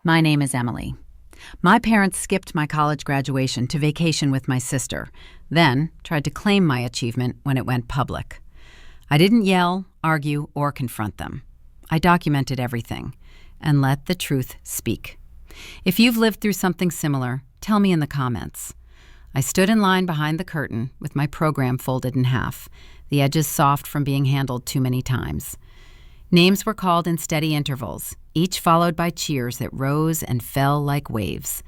My name is Emily. My parents skipped my college graduation to vacation with my sister, then tried to claim my achievement when it went public. I didn't yell, argue, or confront them. I documented everything and let the truth speak. If you've lived through something similar, tell me in the comments. I stood in line behind the curtain with my program folded in half, the edges soft from being handled too many times. Names were called in steady intervals, each followed by cheers that rose and fell like waves.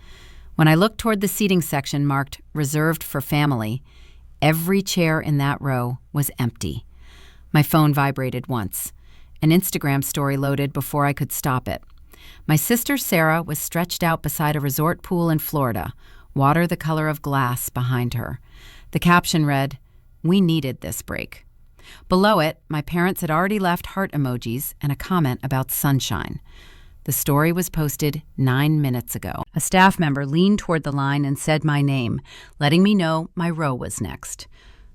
When I looked toward the seating section marked "Reserved for Family," every chair in that row was empty. My phone vibrated once. An Instagram story loaded before I could stop it. My sister Sarah was stretched out beside a resort pool in Florida, water the color of glass behind her. The caption read, "We needed this break." Below it, my parents had already left heart emojis and a comment about sunshine. The story was posted 9 minutes ago. A staff member leaned toward the line and said my name, letting me know my row was next.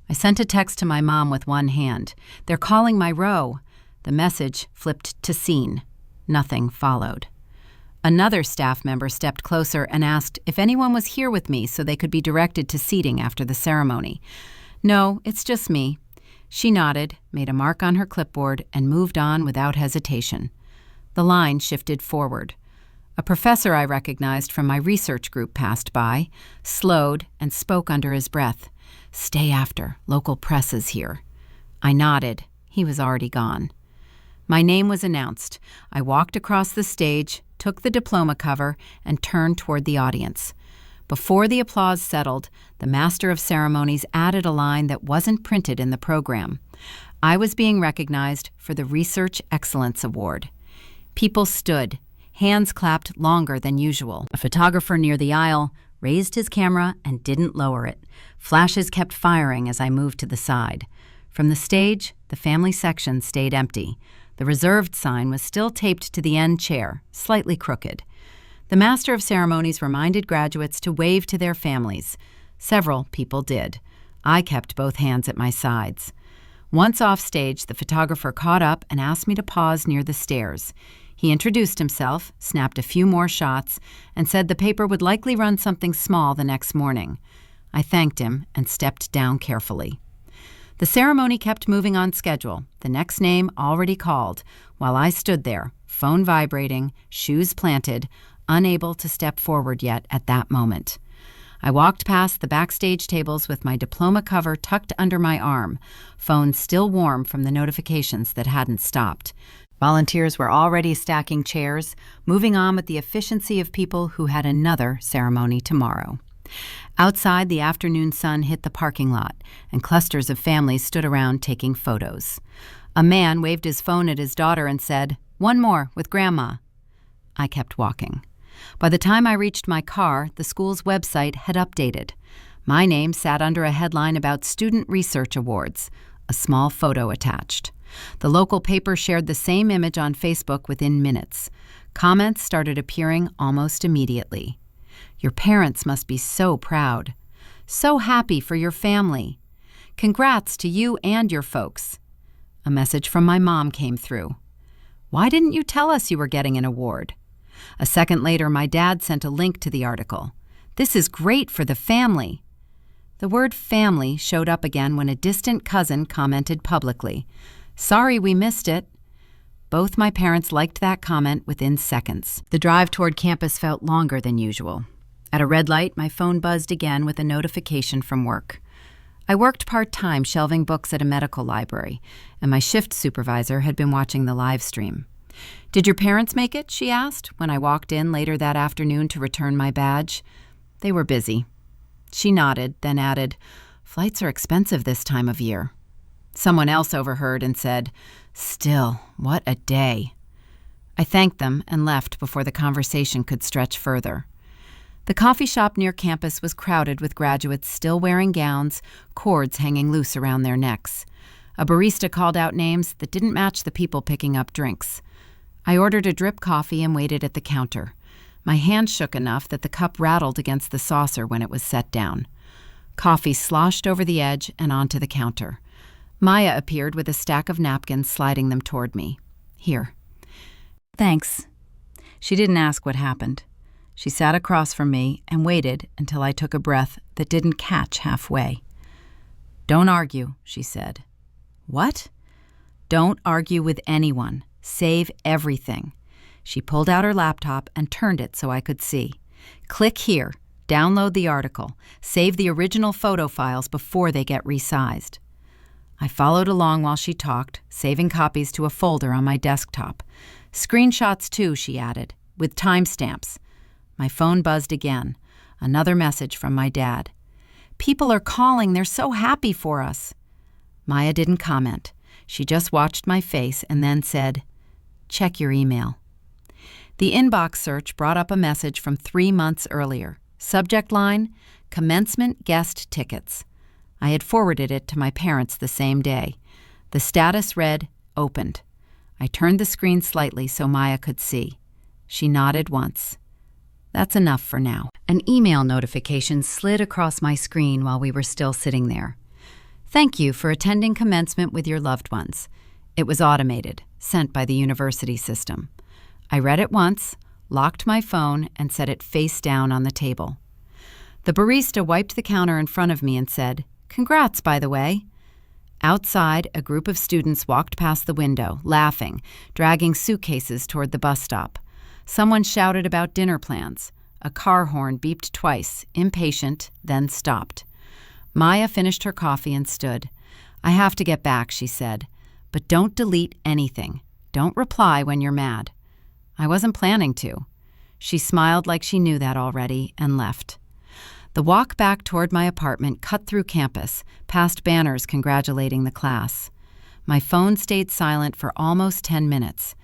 I sent a text to my mom with one hand. "They're calling my row." The message flipped to seen. Nothing followed. Another staff member stepped closer and asked if anyone was here with me so they could be directed to seating after the ceremony. "No, it's just me." She nodded, made a mark on her clipboard, and moved on without hesitation. The line shifted forward. A professor I recognized from my research group passed by, slowed, and spoke under his breath. "Stay after. Local press is here." I nodded. He was already gone. My name was announced. I walked across the stage, took the diploma cover, and turned toward the audience. Before the applause settled, the Master of Ceremonies added a line that wasn't printed in the program. I was being recognized for the Research Excellence Award. People stood, hands clapped longer than usual. A photographer near the aisle raised his camera and didn't lower it. Flashes kept firing as I moved to the side. From the stage, the family section stayed empty. The reserved sign was still taped to the end chair, slightly crooked. The Master of Ceremonies reminded graduates to wave to their families. Several people did. I kept both hands at my sides. Once off stage, the photographer caught up and asked me to pause near the stairs. He introduced himself, snapped a few more shots, and said the paper would likely run something small the next morning. I thanked him and stepped down carefully. The ceremony kept moving on schedule, the next name already called, while I stood there, phone vibrating, shoes planted, unable to step forward yet at that moment. I walked past the backstage tables with my diploma cover tucked under my arm, phone still warm from the notifications that hadn't stopped. Volunteers were already stacking chairs, moving on with the efficiency of people who had another ceremony tomorrow. Outside, the afternoon sun hit the parking lot, and clusters of families stood around taking photos. A man waved his phone at his daughter and said, "One more with Grandma." I kept walking. By the time I reached my car, the school's website had updated. My name sat under a headline about Student Research Awards, a small photo attached. The local paper shared the same image on Facebook within minutes. Comments started appearing almost immediately. "Your parents must be so proud. So happy for your family. Congrats to you and your folks." A message from my mom came through. "Why didn't you tell us you were getting an award?" A second later, my dad sent a link to the article. "This is great for the family." The word family showed up again when a distant cousin commented publicly, "Sorry we missed it." Both my parents liked that comment within seconds. The drive toward campus felt longer than usual. At a red light, my phone buzzed again with a notification from work. I worked part-time shelving books at a medical library, and my shift supervisor had been watching the live stream. "Did your parents make it?" she asked when I walked in later that afternoon to return my badge. "They were busy." She nodded, then added, "Flights are expensive this time of year." Someone else overheard and said, "Still, what a day." I thanked them and left before the conversation could stretch further. The coffee shop near campus was crowded with graduates still wearing gowns, cords hanging loose around their necks. A barista called out names that didn't match the people picking up drinks. I ordered a drip coffee and waited at the counter. My hand shook enough that the cup rattled against the saucer when it was set down. Coffee sloshed over the edge and onto the counter. Maya appeared with a stack of napkins, sliding them toward me. "Here." "Thanks." She didn't ask what happened. She sat across from me and waited until I took a breath that didn't catch halfway. "Don't argue," she said. "What?" "Don't argue with anyone. Save everything." She pulled out her laptop and turned it so I could see. "Click here. Download the article. Save the original photo files before they get resized." I followed along while she talked, saving copies to a folder on my desktop. "Screenshots too," she added, "with timestamps." My phone buzzed again. Another message from my dad. "People are calling. They're so happy for us." Maya didn't comment. She just watched my face and then said, "Check your email." The inbox search brought up a message from 3 months earlier. Subject line, "Commencement guest tickets." I had forwarded it to my parents the same day. The status read, "Opened." I turned the screen slightly so Maya could see. She nodded once. "That's enough for now." An email notification slid across my screen while we were still sitting there. "Thank you for attending commencement with your loved ones." It was automated, sent by the university system. I read it once, locked my phone, and set it face down on the table. The barista wiped the counter in front of me and said, "Congrats, by the way." Outside, a group of students walked past the window, laughing, dragging suitcases toward the bus stop. Someone shouted about dinner plans. A car horn beeped twice, impatient, then stopped. Maya finished her coffee and stood. "I have to get back," she said. "But don't delete anything. Don't reply when you're mad." I wasn't planning to. She smiled like she knew that already and left. The walk back toward my apartment cut through campus, past banners congratulating the class. My phone stayed silent for almost 10 minutes.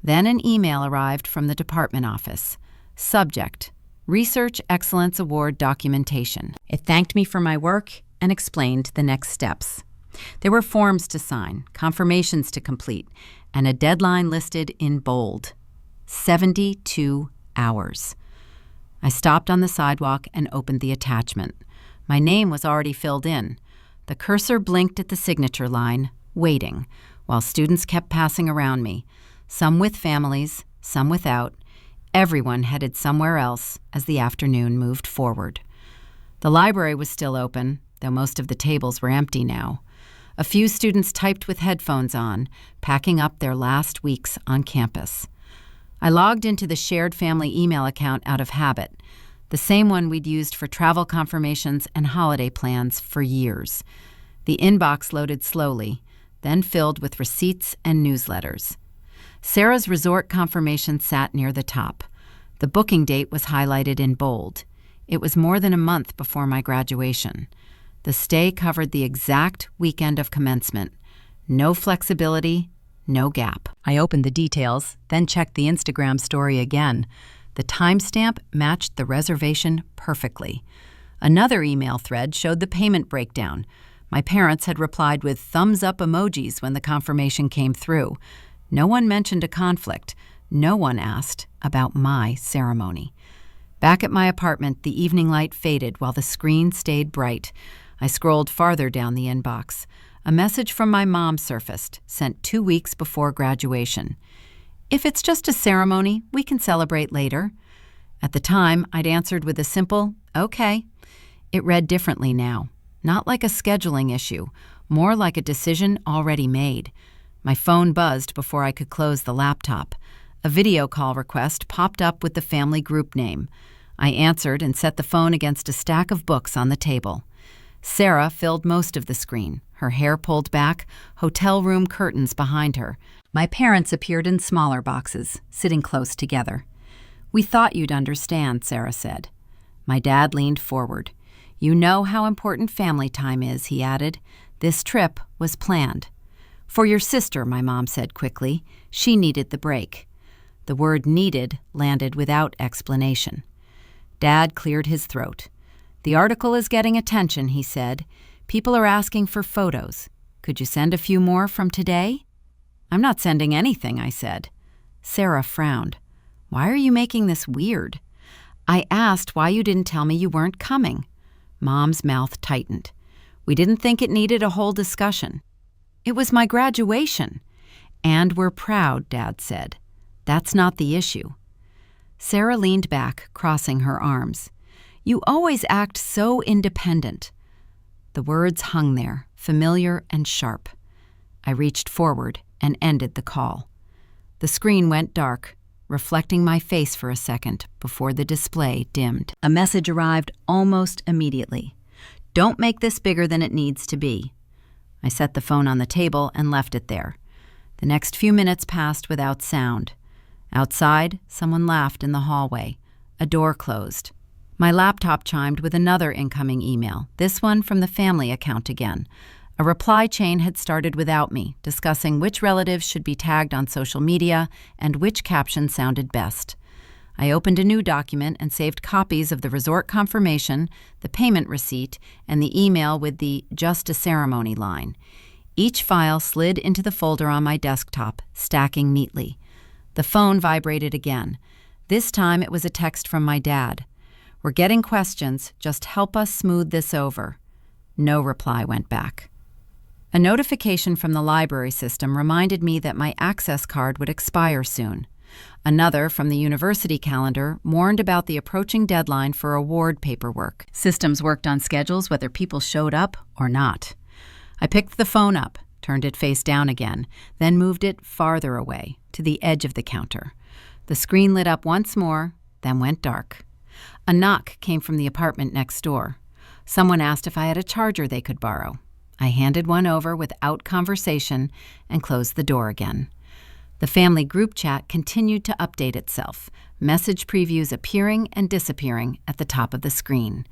Then an email arrived from the department office. Subject: Research Excellence Award documentation. It thanked me for my work and explained the next steps. There were forms to sign, confirmations to complete, and a deadline listed in bold. 72 hours. I stopped on the sidewalk and opened the attachment. My name was already filled in. The cursor blinked at the signature line, waiting, while students kept passing around me, some with families, some without. Everyone headed somewhere else as the afternoon moved forward. The library was still open, though most of the tables were empty now. A few students typed with headphones on, packing up their last weeks on campus. I logged into the shared family email account out of habit, the same one we'd used for travel confirmations and holiday plans for years. The inbox loaded slowly, then filled with receipts and newsletters. Sarah's resort confirmation sat near the top. The booking date was highlighted in bold. It was more than a month before my graduation. The stay covered the exact weekend of commencement. No flexibility, no gap. I opened the details, then checked the Instagram story again. The timestamp matched the reservation perfectly. Another email thread showed the payment breakdown. My parents had replied with thumbs-up emojis when the confirmation came through. No one mentioned a conflict. No one asked about my ceremony. Back at my apartment, the evening light faded while the screen stayed bright. I scrolled farther down the inbox. A message from my mom surfaced, sent 2 weeks before graduation. "If it's just a ceremony, we can celebrate later." At the time, I'd answered with a simple, "Okay." It read differently now, not like a scheduling issue, more like a decision already made. My phone buzzed before I could close the laptop. A video call request popped up with the family group name. I answered and set the phone against a stack of books on the table. Sarah filled most of the screen, her hair pulled back, hotel room curtains behind her. My parents appeared in smaller boxes, sitting close together. "We thought you'd understand," Sarah said. My dad leaned forward. "You know how important family time is," he added. "This trip was planned." "For your sister," my mom said quickly. "She needed the break." The word "needed" landed without explanation. Dad cleared his throat. "The article is getting attention," he said. "People are asking for photos. Could you send a few more from today?" "I'm not sending anything," I said. Sarah frowned. "Why are you making this weird?" "I asked why you didn't tell me you weren't coming." Mom's mouth tightened. "We didn't think it needed a whole discussion." "It was my graduation." "And we're proud," Dad said. "That's not the issue." Sarah leaned back, crossing her arms. "You always act so independent." The words hung there, familiar and sharp. I reached forward and ended the call. The screen went dark, reflecting my face for a second before the display dimmed. A message arrived almost immediately. "Don't make this bigger than it needs to be." I set the phone on the table and left it there. The next few minutes passed without sound. Outside, someone laughed in the hallway. A door closed. My laptop chimed with another incoming email, this one from the family account again. A reply chain had started without me, discussing which relatives should be tagged on social media and which caption sounded best. I opened a new document and saved copies of the resort confirmation, the payment receipt, and the email with the "just a ceremony" line. Each file slid into the folder on my desktop, stacking neatly. The phone vibrated again. This time it was a text from my dad. "We're getting questions. Just help us smooth this over." No reply went back. A notification from the library system reminded me that my access card would expire soon. Another from the university calendar warned about the approaching deadline for award paperwork. Systems worked on schedules whether people showed up or not. I picked the phone up, turned it face down again, then moved it farther away, to the edge of the counter. The screen lit up once more, then went dark. A knock came from the apartment next door. Someone asked if I had a charger they could borrow. I handed one over without conversation and closed the door again. The family group chat continued to update itself, message previews appearing and disappearing at the top of the screen.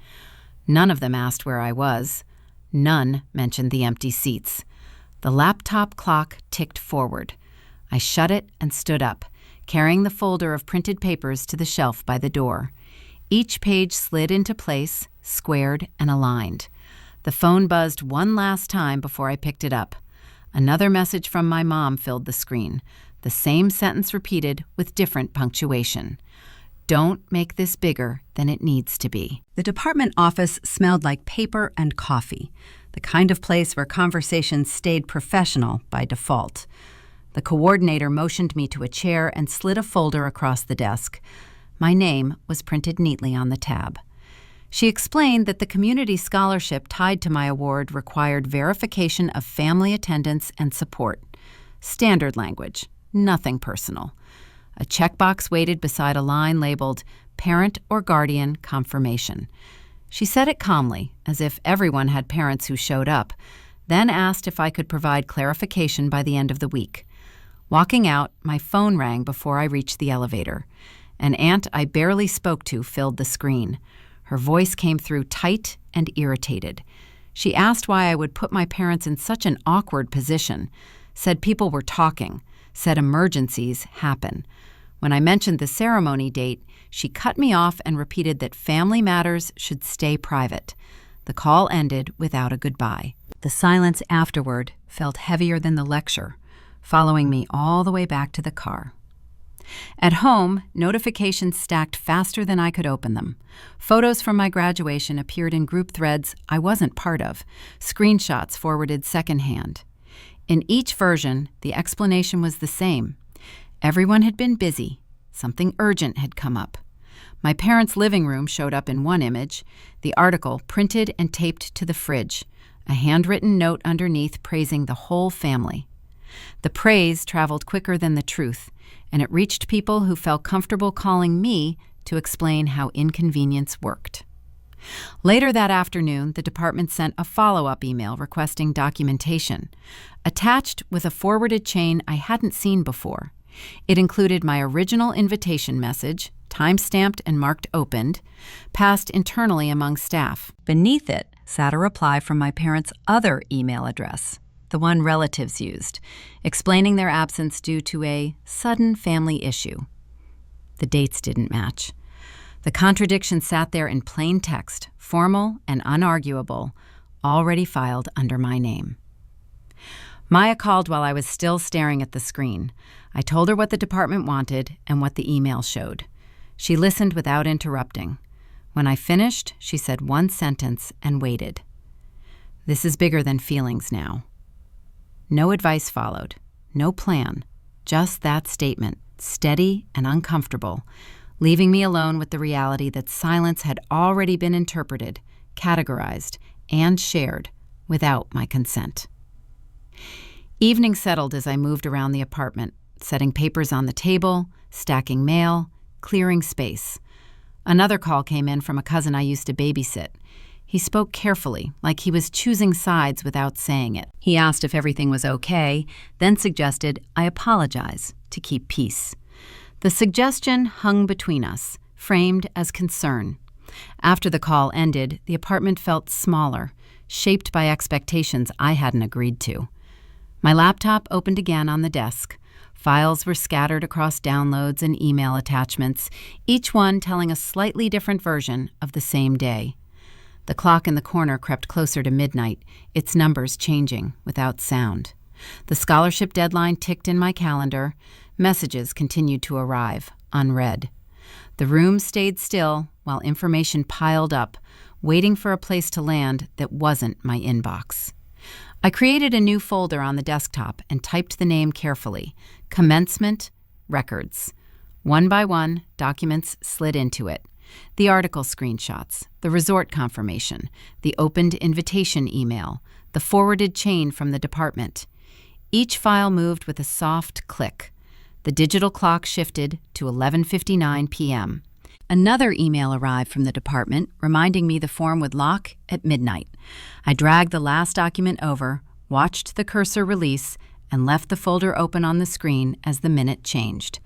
None of them asked where I was. None mentioned the empty seats. The laptop clock ticked forward. I shut it and stood up, carrying the folder of printed papers to the shelf by the door. Each page slid into place, squared and aligned. The phone buzzed one last time before I picked it up. Another message from my mom filled the screen, the same sentence repeated with different punctuation. "Don't make this bigger than it needs to be." The department office smelled like paper and coffee, the kind of place where conversations stayed professional by default. The coordinator motioned me to a chair and slid a folder across the desk. My name was printed neatly on the tab. She explained that the community scholarship tied to my award required verification of family attendance and support. Standard language, nothing personal. A checkbox waited beside a line labeled "Parent or Guardian Confirmation." She said it calmly, as if everyone had parents who showed up, then asked if I could provide clarification by the end of the week. Walking out, my phone rang before I reached the elevator. An aunt I barely spoke to filled the screen. Her voice came through tight and irritated. She asked why I would put my parents in such an awkward position, said people were talking, said emergencies happen. When I mentioned the ceremony date, she cut me off and repeated that family matters should stay private. The call ended without a goodbye. The silence afterward felt heavier than the lecture, following me all the way back to the car. At home, notifications stacked faster than I could open them. Photos from my graduation appeared in group threads I wasn't part of, screenshots forwarded secondhand. In each version, the explanation was the same. Everyone had been busy. Something urgent had come up. My parents' living room showed up in one image, the article printed and taped to the fridge, a handwritten note underneath praising the whole family. The praise traveled quicker than the truth, and it reached people who felt comfortable calling me to explain how inconvenience worked. Later that afternoon, the department sent a follow-up email requesting documentation, attached with a forwarded chain I hadn't seen before. It included my original invitation message, time-stamped and marked opened, passed internally among staff. Beneath it sat a reply from my parents' other email address, the one relatives used, explaining their absence due to a sudden family issue. The dates didn't match. The contradiction sat there in plain text, formal and unarguable, already filed under my name. Maya called while I was still staring at the screen. I told her what the department wanted and what the email showed. She listened without interrupting. When I finished, she said one sentence and waited. "This is bigger than feelings now." No advice followed, no plan, just that statement, steady and uncomfortable, leaving me alone with the reality that silence had already been interpreted, categorized, and shared without my consent. Evening settled as I moved around the apartment, setting papers on the table, stacking mail, clearing space. Another call came in from a cousin I used to babysit. He spoke carefully, like he was choosing sides without saying it. He asked if everything was okay, then suggested I apologize to keep peace. The suggestion hung between us, framed as concern. After the call ended, the apartment felt smaller, shaped by expectations I hadn't agreed to. My laptop opened again on the desk. Files were scattered across downloads and email attachments, each one telling a slightly different version of the same day. The clock in the corner crept closer to midnight, its numbers changing without sound. The scholarship deadline ticked in my calendar. Messages continued to arrive, unread. The room stayed still while information piled up, waiting for a place to land that wasn't my inbox. I created a new folder on the desktop and typed the name carefully. Commencement Records. One by one, documents slid into it. The article screenshots, the resort confirmation, the opened invitation email, the forwarded chain from the department. Each file moved with a soft click. The digital clock shifted to 11:59 p.m. Another email arrived from the department reminding me the form would lock at midnight. I dragged the last document over, watched the cursor release, and left the folder open on the screen as the minute changed.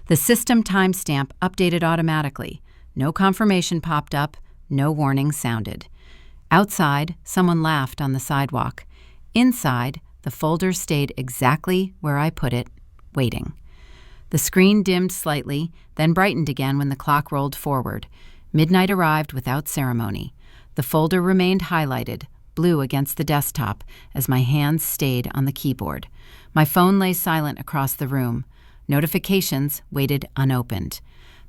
The system timestamp updated automatically. No confirmation popped up, no warning sounded. Outside, someone laughed on the sidewalk. Inside, the folder stayed exactly where I put it, waiting. The screen dimmed slightly, then brightened again when the clock rolled forward. Midnight arrived without ceremony. The folder remained highlighted, blue against the desktop, as my hands stayed on the keyboard. My phone lay silent across the room. Notifications waited unopened.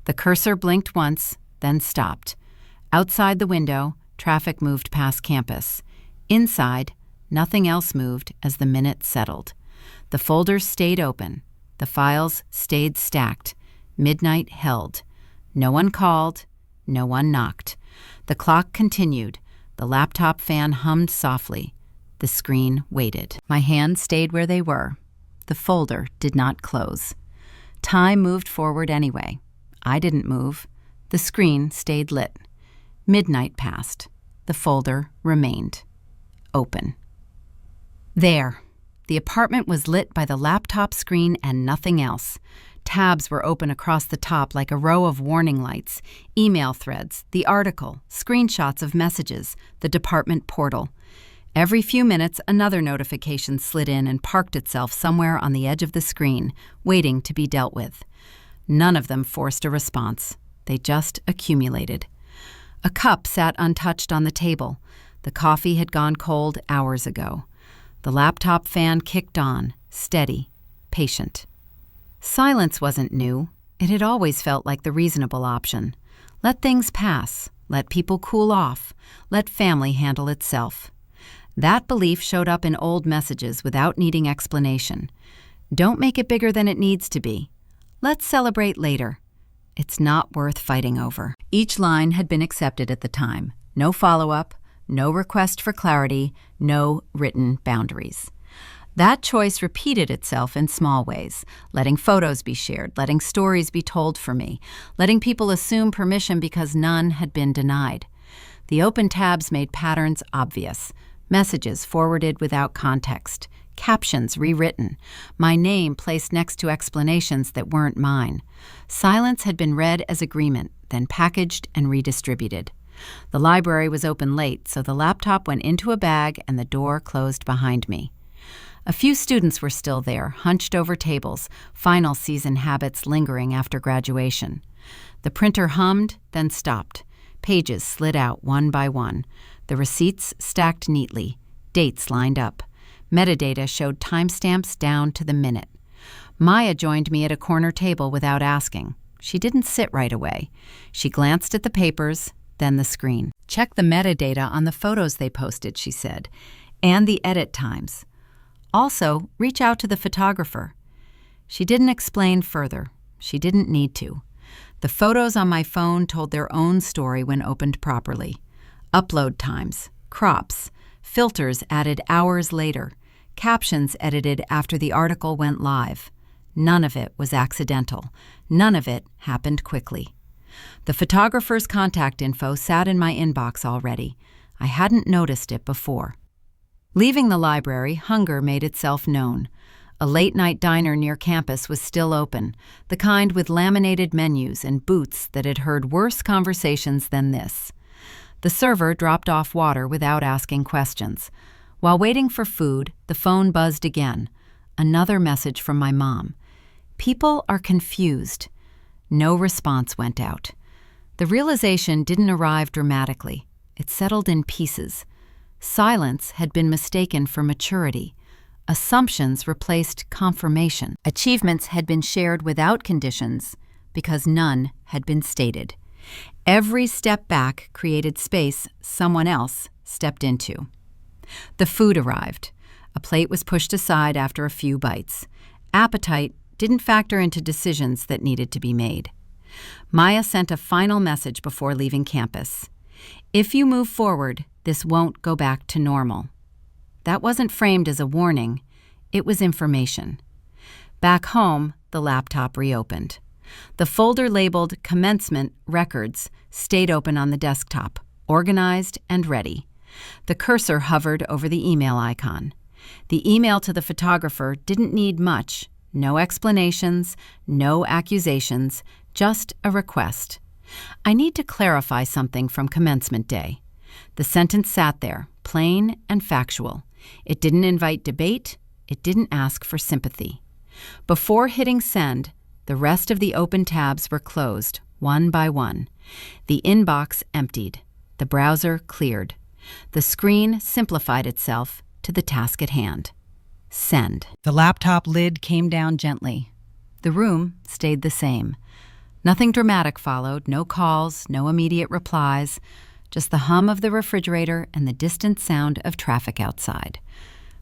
The cursor blinked once, then stopped. Outside the window, traffic moved past campus. Inside, nothing else moved as the minute settled. The folder stayed open. The files stayed stacked. Midnight held. No one called. No one knocked. The clock continued. The laptop fan hummed softly. The screen waited. My hands stayed where they were. The folder did not close. Time moved forward anyway. I didn't move. The screen stayed lit. Midnight passed. The folder remained open. There. The apartment was lit by the laptop screen and nothing else. Tabs were open across the top like a row of warning lights, email threads, the article, screenshots of messages, the department portal. Every few minutes, another notification slid in and parked itself somewhere on the edge of the screen, waiting to be dealt with. None of them forced a response. They just accumulated. A cup sat untouched on the table. The coffee had gone cold hours ago. The laptop fan kicked on, steady, patient. Silence wasn't new. It had always felt like the reasonable option. Let things pass. Let people cool off. Let family handle itself. That belief showed up in old messages without needing explanation. Don't make it bigger than it needs to be. Let's celebrate later. It's not worth fighting over. Each line had been accepted at the time. No follow-up, no request for clarity, no written boundaries. That choice repeated itself in small ways, letting photos be shared, letting stories be told for me, letting people assume permission because none had been denied. The open tabs made patterns obvious. Messages forwarded without context. Captions rewritten. My name placed next to explanations that weren't mine. Silence had been read as agreement, then packaged and redistributed. The library was open late, so the laptop went into a bag and the door closed behind me. A few students were still there, hunched over tables, final season habits lingering after graduation. The printer hummed, then stopped. Pages slid out one by one. The receipts stacked neatly. Dates lined up. Metadata showed timestamps down to the minute. Maya joined me at a corner table without asking. She didn't sit right away. She glanced at the papers, then the screen. Check the metadata on the photos they posted, she said, and the edit times. Also, reach out to the photographer. She didn't explain further. She didn't need to. The photos on my phone told their own story when opened properly. Upload times, crops, filters added hours later, captions edited after the article went live. None of it was accidental. None of it happened quickly. The photographer's contact info sat in my inbox already. I hadn't noticed it before. Leaving the library, hunger made itself known. A late-night diner near campus was still open, the kind with laminated menus and booths that had heard worse conversations than this. The server dropped off water without asking questions. While waiting for food, the phone buzzed again. Another message from my mom. People are confused. No response went out. The realization didn't arrive dramatically. It settled in pieces. Silence had been mistaken for maturity. Assumptions replaced confirmation. Achievements had been shared without conditions because none had been stated. Every step back created space someone else stepped into. The food arrived. A plate was pushed aside after a few bites. Appetite didn't factor into decisions that needed to be made. Maya sent a final message before leaving campus. If you move forward, this won't go back to normal. That wasn't framed as a warning. It was information. Back home, the laptop reopened. The folder labeled Commencement Records stayed open on the desktop, organized and ready. The cursor hovered over the email icon. The email to the photographer didn't need much. No explanations, no accusations, just a request. I need to clarify something from commencement day. The sentence sat there, plain and factual. It didn't invite debate. It didn't ask for sympathy. Before hitting send, the rest of the open tabs were closed, one by one. The inbox emptied. The browser cleared. The screen simplified itself to the task at hand. Send. The laptop lid came down gently. The room stayed the same. Nothing dramatic followed, no calls, no immediate replies, just the hum of the refrigerator and the distant sound of traffic outside.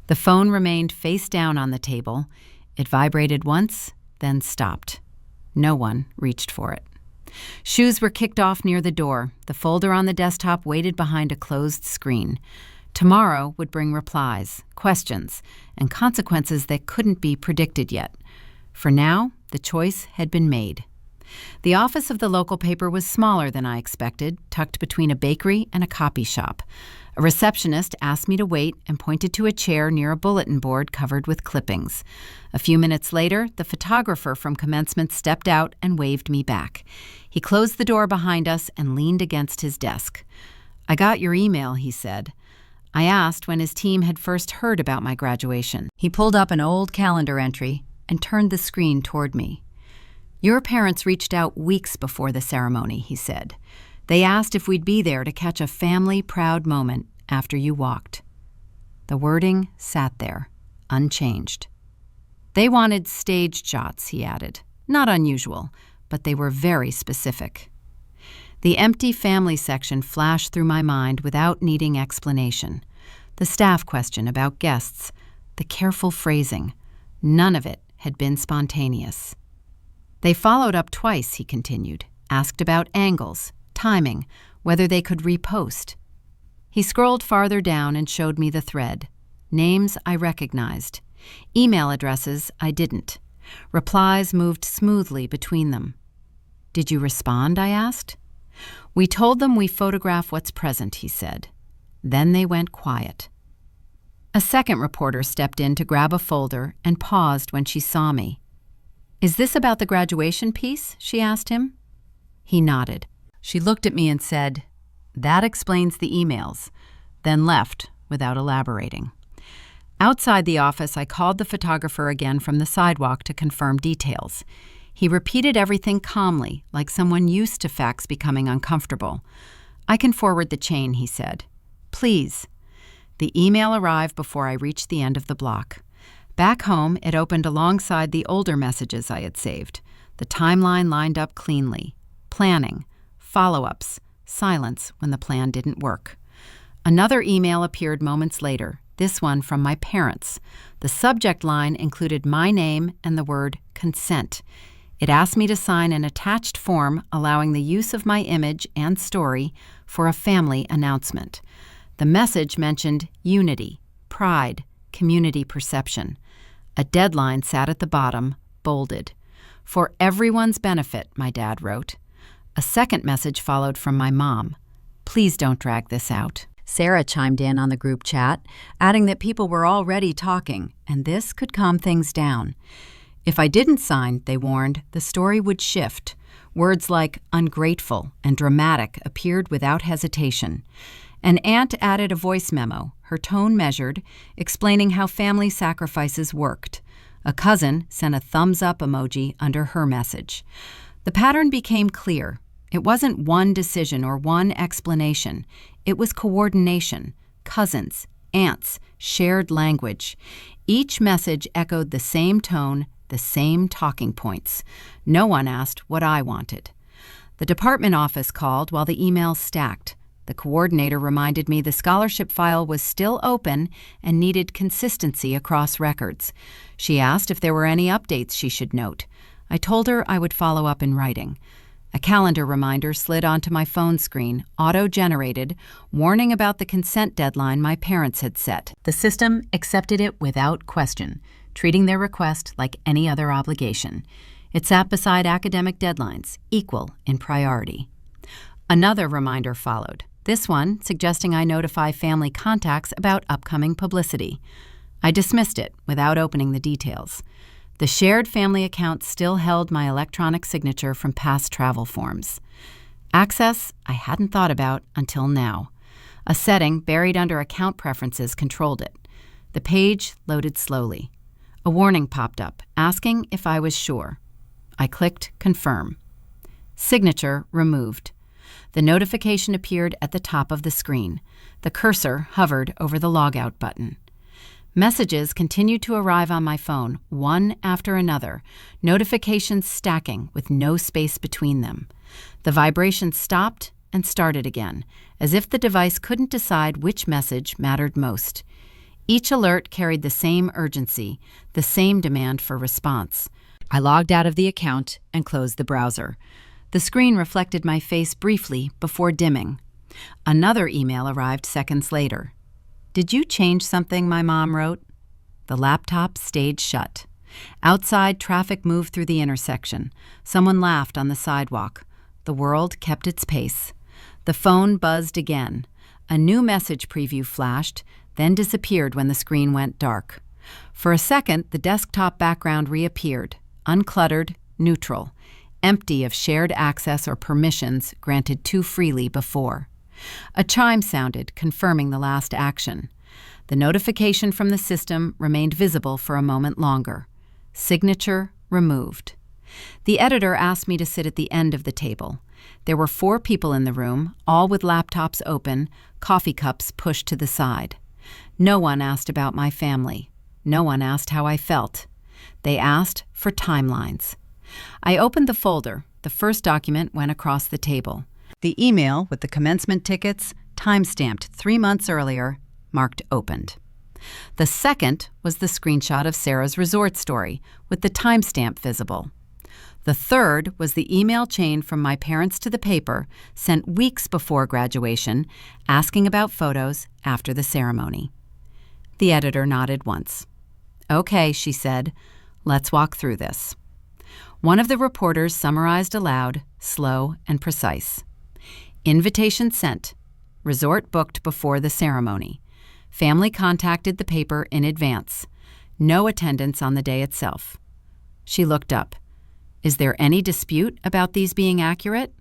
The phone remained face down on the table. It vibrated once, then stopped. No one reached for it. Shoes were kicked off near the door. The folder on the desktop waited behind a closed screen. Tomorrow would bring replies, questions, and consequences that couldn't be predicted yet. For now, the choice had been made. The office of the local paper was smaller than I expected, tucked between a bakery and a copy shop. A receptionist asked me to wait and pointed to a chair near a bulletin board covered with clippings. A few minutes later, the photographer from commencement stepped out and waved me back. He closed the door behind us and leaned against his desk. "I got your email," he said. I asked when his team had first heard about my graduation. He pulled up an old calendar entry and turned the screen toward me. "Your parents reached out weeks before the ceremony," he said. "They asked if we'd be there to catch a family-proud moment after you walked." The wording sat there, unchanged. "They wanted staged shots," he added. "Not unusual, but they were very specific." The empty family section flashed through my mind without needing explanation. The staff question about guests, the careful phrasing, none of it had been spontaneous. "They followed up twice," he continued, asked about angles, timing, whether they could repost. He scrolled farther down and showed me the thread. Names I recognized. Email addresses I didn't. Replies moved smoothly between them. "Did you respond?" I asked. "We told them we photograph what's present," he said. Then they went quiet. A second reporter stepped in to grab a folder and paused when she saw me. "Is this about the graduation piece?" she asked him. He nodded. She looked at me and said, "That explains the emails," then left without elaborating. Outside the office, I called the photographer again from the sidewalk to confirm details. He repeated everything calmly, like someone used to facts becoming uncomfortable. "I can forward the chain," he said. "Please." The email arrived before I reached the end of the block. Back home, it opened alongside the older messages I had saved. The timeline lined up cleanly. Planning, follow-ups, silence when the plan didn't work. Another email appeared moments later, this one from my parents. The subject line included my name and the word consent. It asked me to sign an attached form allowing the use of my image and story for a family announcement. The message mentioned unity, pride, community perception. A deadline sat at the bottom, bolded. For everyone's benefit, my dad wrote. A second message followed from my mom. Please don't drag this out. Sarah chimed in on the group chat, adding that people were already talking, and this could calm things down. If I didn't sign, they warned, the story would shift. Words like ungrateful and dramatic appeared without hesitation. An aunt added a voice memo, her tone measured, explaining how family sacrifices worked. A cousin sent a thumbs-up emoji under her message. The pattern became clear. It wasn't one decision or one explanation. It was coordination, cousins, aunts, shared language. Each message echoed the same tone, the same talking points. No one asked what I wanted. The department office called while the emails stacked. The coordinator reminded me the scholarship file was still open and needed consistency across records. She asked if there were any updates she should note. I told her I would follow up in writing. A calendar reminder slid onto my phone screen, auto-generated, warning about the consent deadline my parents had set. The system accepted it without question, treating their request like any other obligation. It sat beside academic deadlines, equal in priority. Another reminder followed, this one suggesting I notify family contacts about upcoming publicity. I dismissed it without opening the details. The shared family account still held my electronic signature from past travel forms. Access I hadn't thought about until now. A setting buried under account preferences controlled it. The page loaded slowly. A warning popped up, asking if I was sure. I clicked Confirm. Signature removed. The notification appeared at the top of the screen. The cursor hovered over the logout button. Messages continued to arrive on my phone, one after another, notifications stacking with no space between them. The vibrations stopped and started again, as if the device couldn't decide which message mattered most. Each alert carried the same urgency, the same demand for response. I logged out of the account and closed the browser. The screen reflected my face briefly before dimming. Another email arrived seconds later. Did you change something, my mom wrote? The laptop stayed shut. Outside, traffic moved through the intersection. Someone laughed on the sidewalk. The world kept its pace. The phone buzzed again. A new message preview flashed, then disappeared when the screen went dark. For a second, the desktop background reappeared, uncluttered, neutral, empty of shared access or permissions granted too freely before. A chime sounded, confirming the last action. The notification from the system remained visible for a moment longer. Signature removed. The editor asked me to sit at the end of the table. There were 4 people in the room, all with laptops open, coffee cups pushed to the side. No one asked about my family. No one asked how I felt. They asked for timelines. I opened the folder. The first document went across the table. The email with the commencement tickets, time-stamped 3 months earlier, marked opened. The second was the screenshot of Sarah's resort story, with the timestamp visible. The third was the email chain from my parents to the paper, sent weeks before graduation, asking about photos after the ceremony. The editor nodded once. "Okay," she said, "let's walk through this." One of the reporters summarized aloud, slow and precise. Invitation sent. Resort booked before the ceremony. Family contacted the paper in advance. No attendance on the day itself. She looked up. "Is there any dispute about these being accurate?"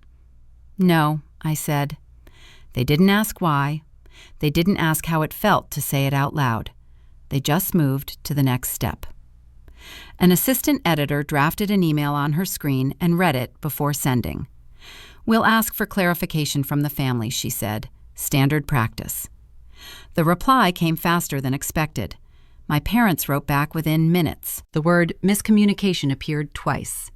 "No," I said. They didn't ask why. They didn't ask how it felt to say it out loud. They just moved to the next step. An assistant editor drafted an email on her screen and read it before sending. "We'll ask for clarification from the family," she said. "Standard practice." The reply came faster than expected. My parents wrote back within minutes. The word miscommunication appeared twice.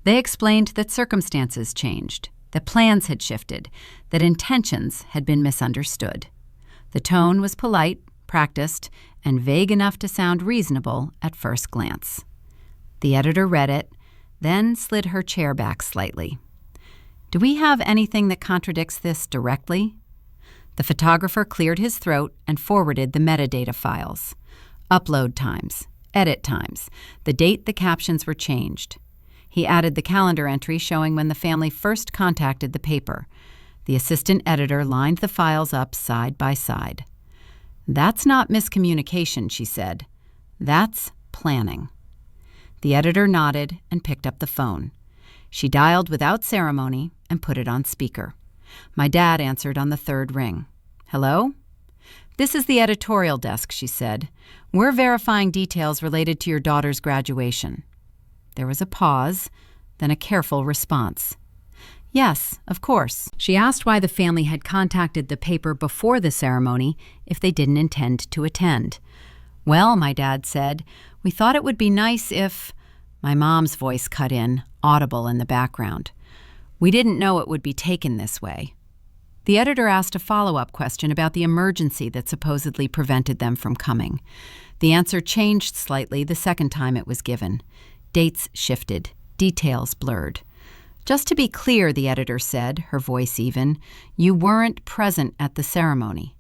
They explained that circumstances changed, that plans had shifted, that intentions had been misunderstood. The tone was polite, practiced, and vague enough to sound reasonable at first glance. The editor read it, then slid her chair back slightly. Do we have anything that contradicts this directly? The photographer cleared his throat and forwarded the metadata files. Upload times, edit times, the date the captions were changed. He added the calendar entry showing when the family first contacted the paper. The assistant editor lined the files up side by side. That's not miscommunication, she said. That's planning. The editor nodded and picked up the phone. She dialed without ceremony and put it on speaker. My dad answered on the third ring. Hello? This is the editorial desk, she said. We're verifying details related to your daughter's graduation. There was a pause, then a careful response. Yes, of course. She asked why the family had contacted the paper before the ceremony if they didn't intend to attend. Well, my dad said, we thought it would be nice if... My mom's voice cut in, audible in the background. We didn't know it would be taken this way. The editor asked a follow-up question about the emergency that supposedly prevented them from coming. The answer changed slightly the second time it was given. Dates shifted, details blurred. Just to be clear, the editor said, her voice even, you weren't present at the ceremony.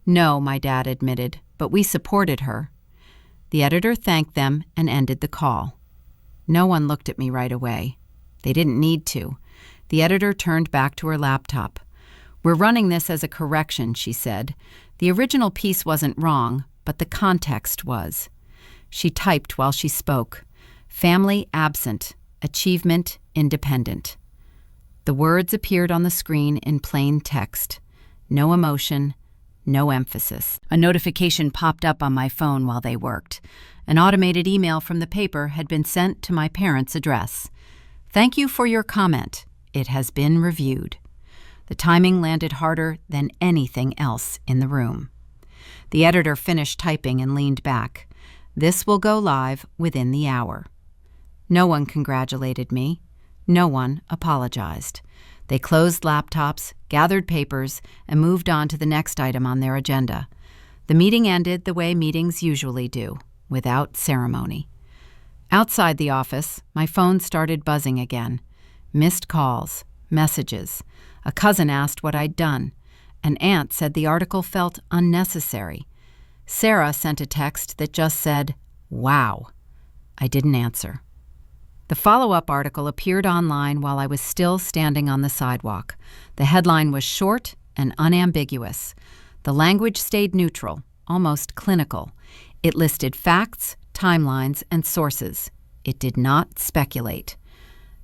No, my dad admitted, but we supported her. The editor thanked them and ended the call. No one looked at me right away. They didn't need to. The editor turned back to her laptop. We're running this as a correction, she said. The original piece wasn't wrong, but the context was. She typed while she spoke. Family absent, achievement independent. The words appeared on the screen in plain text. No emotion, no emphasis. A notification popped up on my phone while they worked. An automated email from the paper had been sent to my parents' address. Thank you for your comment. It has been reviewed. The timing landed harder than anything else in the room. The editor finished typing and leaned back. This will go live within the hour. No one congratulated me. No one apologized. They closed laptops, gathered papers, and moved on to the next item on their agenda. The meeting ended the way meetings usually do, without ceremony. Outside the office, my phone started buzzing again. Missed calls, messages. A cousin asked what I'd done. An aunt said the article felt unnecessary. Sarah sent a text that just said, "Wow." I didn't answer. The follow-up article appeared online while I was still standing on the sidewalk. The headline was short and unambiguous. The language stayed neutral, almost clinical. It listed facts, timelines, and sources. It did not speculate.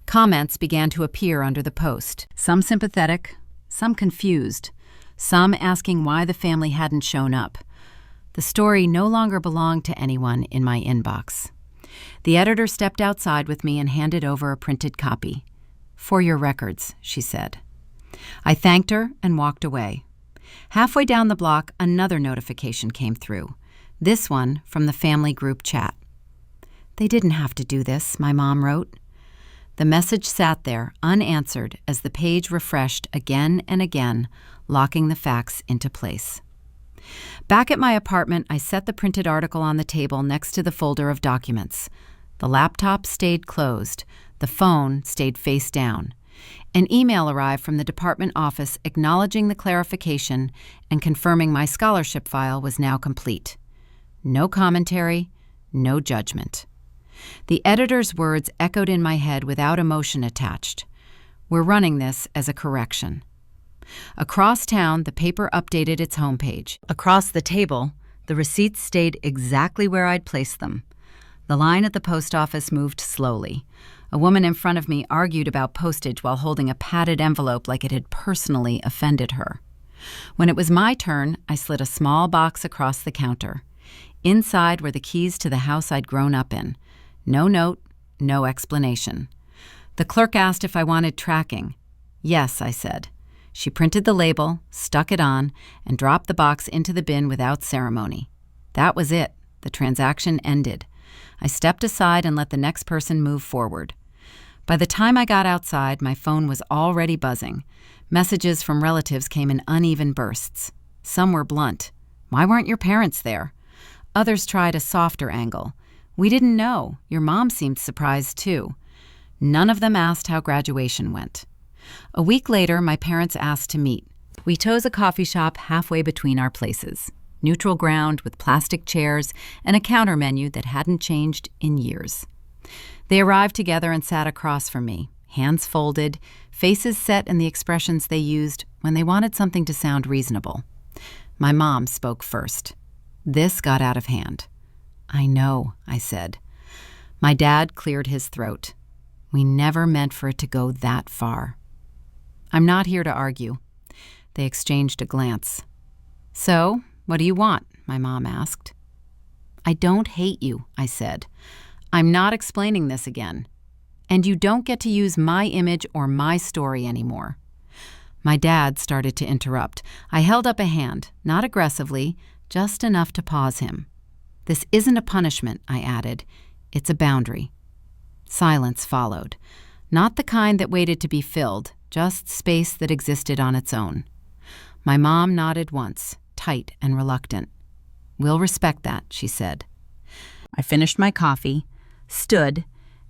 Comments began to appear under the post, some sympathetic, some confused, some asking why the family hadn't shown up. The story no longer belonged to anyone in my inbox. The editor stepped outside with me and handed over a printed copy. "For your records," she said. I thanked her and walked away. Halfway down the block, another notification came through, this one from the family group chat. "They didn't have to do this," my mom wrote. The message sat there, unanswered, as the page refreshed again and again, locking the facts into place. Back at my apartment, I set the printed article on the table next to the folder of documents. The laptop stayed closed. The phone stayed face down. An email arrived from the department office acknowledging the clarification and confirming my scholarship file was now complete. No commentary, no judgment. The editor's words echoed in my head without emotion attached. We're running this as a correction. Across town, the paper updated its homepage. Across the table, the receipts stayed exactly where I'd placed them. The line at the post office moved slowly. A woman in front of me argued about postage while holding a padded envelope like it had personally offended her. When it was my turn, I slid a small box across the counter. Inside were the keys to the house I'd grown up in. No note, no explanation. The clerk asked if I wanted tracking. Yes, I said. She printed the label, stuck it on, and dropped the box into the bin without ceremony. That was it. The transaction ended. I stepped aside and let the next person move forward. By the time I got outside, my phone was already buzzing. Messages from relatives came in uneven bursts. Some were blunt. "Why weren't your parents there?" Others tried a softer angle. "We didn't know. Your mom seemed surprised too." None of them asked how graduation went. A week later, my parents asked to meet. We chose a coffee shop halfway between our places. Neutral ground with plastic chairs and a counter menu that hadn't changed in years. They arrived together and sat across from me, hands folded, faces set in the expressions they used when they wanted something to sound reasonable. My mom spoke first. This got out of hand. "I know," I said. My dad cleared his throat. "We never meant for it to go that far." "I'm not here to argue." They exchanged a glance. "So, what do you want?" my mom asked. "I don't hate you," I said. "I'm not explaining this again. And you don't get to use my image or my story anymore." My dad started to interrupt. I held up a hand, not aggressively, just enough to pause him. "This isn't a punishment," I added. "It's a boundary." Silence followed. Not the kind that waited to be filled, just space that existed on its own. My mom nodded once, tight and reluctant. "We'll respect that," she said. I finished my coffee, stood,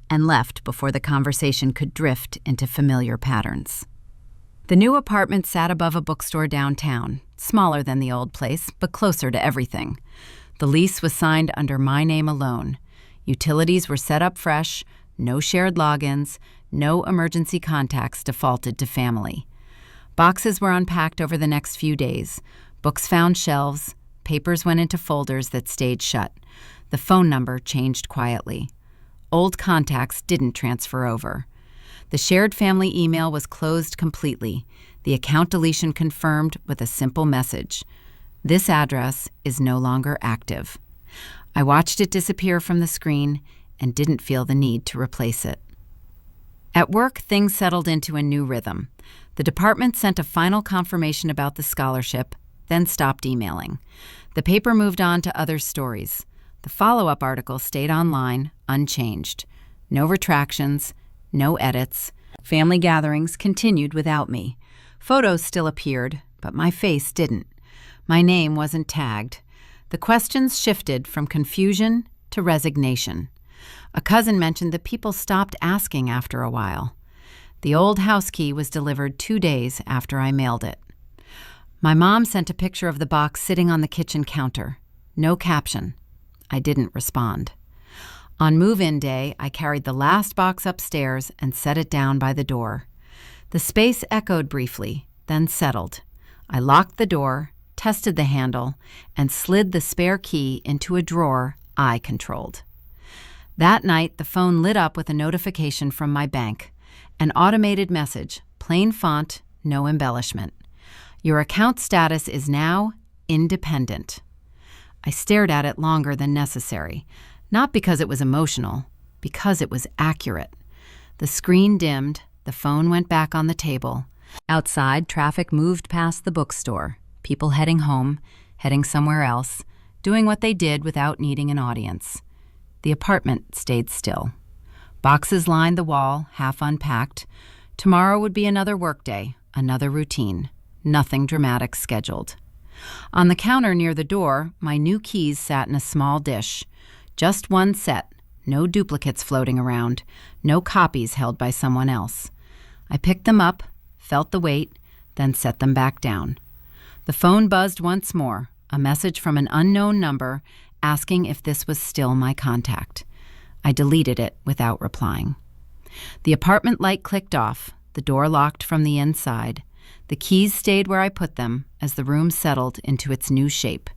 and left before the conversation could drift into familiar patterns. The new apartment sat above a bookstore downtown, smaller than the old place, but closer to everything. The lease was signed under my name alone. Utilities were set up fresh, no shared logins, no emergency contacts defaulted to family. Boxes were unpacked over the next few days. Books found shelves. Papers went into folders that stayed shut. The phone number changed quietly. Old contacts didn't transfer over. The shared family email was closed completely, the account deletion confirmed with a simple message. "This address is no longer active." I watched it disappear from the screen and didn't feel the need to replace it. At work, things settled into a new rhythm. The department sent a final confirmation about the scholarship, then stopped emailing. The paper moved on to other stories. The follow-up article stayed online, unchanged. No retractions, no edits. Family gatherings continued without me. Photos still appeared, but my face didn't. My name wasn't tagged. The questions shifted from confusion to resignation. A cousin mentioned that people stopped asking after a while. The old house key was delivered 2 days after I mailed it. My mom sent a picture of the box sitting on the kitchen counter. No caption. I didn't respond. On move-in day, I carried the last box upstairs and set it down by the door. The space echoed briefly, then settled. I locked the door, tested the handle, and slid the spare key into a drawer I controlled. That night, the phone lit up with a notification from my bank. An automated message, plain font, no embellishment. "Your account status is now independent." I stared at it longer than necessary. Not because it was emotional, because it was accurate. The screen dimmed, the phone went back on the table. Outside, traffic moved past the bookstore, people heading home, heading somewhere else, doing what they did without needing an audience. The apartment stayed still. Boxes lined the wall, half unpacked. Tomorrow would be another workday, another routine, nothing dramatic scheduled. On the counter near the door, my new keys sat in a small dish. Just one set, no duplicates floating around, no copies held by someone else. I picked them up, felt the weight, then set them back down. The phone buzzed once more, a message from an unknown number asking if this was still my contact. I deleted it without replying. The apartment light clicked off, the door locked from the inside. The keys stayed where I put them as the room settled into its new shape,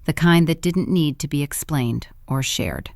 the kind that didn't need to be explained or shared.